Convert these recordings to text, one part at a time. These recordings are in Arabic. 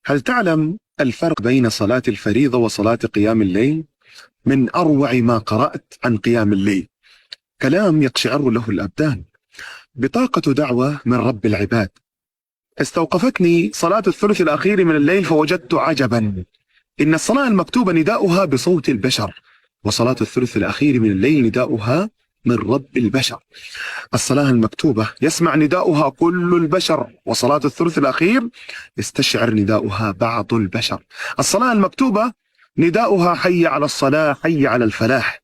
هل تعلم الفرق بين صلاة الفريضة وصلاة قيام الليل؟ من أروع ما قرأت عن قيام الليل كلام يقشعر له الأبدان، بطاقة دعوة من رب العباد. استوقفتني صلاة الثلث الأخير من الليل فوجدت عجبا، إن الصلاة المكتوبة نداؤها بصوت البشر، وصلاة الثلث الأخير من الليل نداؤها من رب البشر. الصلاة المكتوبة يسمع نداؤها كل البشر، وصلاة الثلث الأخير يستشعر نداؤها بعض البشر. الصلاة المكتوبة نداؤها حي على الصلاة، حي على الفلاح،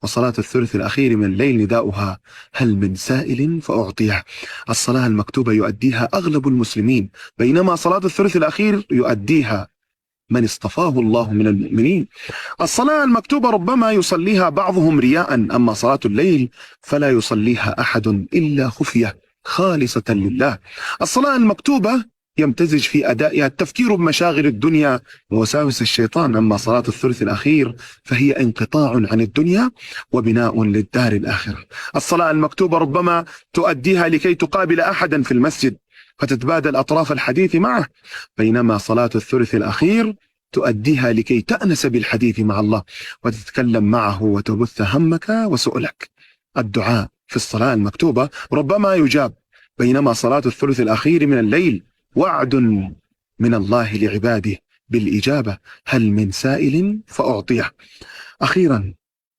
وصلاة الثلث الأخير من الليل نداؤها هل من سائل فأعطيه. الصلاة المكتوبة يؤديها أغلب المسلمين، بينما صلاة الثلث الأخير يؤديها من اصطفاه الله من المؤمنين. الصلاة المكتوبة ربما يصليها بعضهم رياء، أما صلاة الليل فلا يصليها أحد إلا خفية خالصة لله. الصلاة المكتوبة يمتزج في أدائها التفكير بمشاغل الدنيا ووساوس الشيطان، أما صلاة الثلث الأخير فهي انقطاع عن الدنيا وبناء للدار الآخرة. الصلاة المكتوبة ربما تؤديها لكي تقابل أحدا في المسجد فتتبادل أطراف الحديث معه، بينما صلاة الثلث الأخير تؤديها لكي تأنس بالحديث مع الله وتتكلم معه وتبث همك وسؤلك. الدعاء في الصلاة المكتوبة ربما يجاب، بينما صلاة الثلث الأخير من الليل وعد من الله لعباده بالإجابة هل من سائل فأعطيه. أخيرا،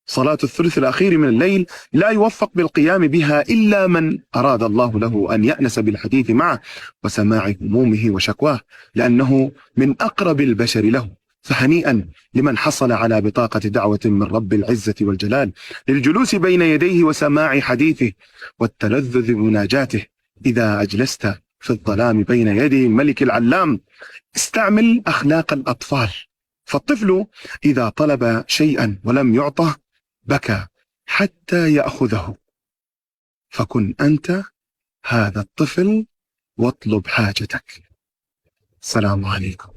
صلاة الثلث الأخير من الليل لا يوفق بالقيام بها إلا من أراد الله له أن يأنس بالحديث معه وسماع همومه وشكواه، لأنه من أقرب البشر له. فهنيئا لمن حصل على بطاقة دعوة من رب العزة والجلال للجلوس بين يديه وسماع حديثه والتلذذ بمناجاته. إذا أجلست في الظلام بين يدي الملك العلام استعمل أخلاق الأطفال، فالطفل إذا طلب شيئا ولم يعطه بكى حتى يأخذه، فكن أنت هذا الطفل واطلب حاجتك. السلام عليكم.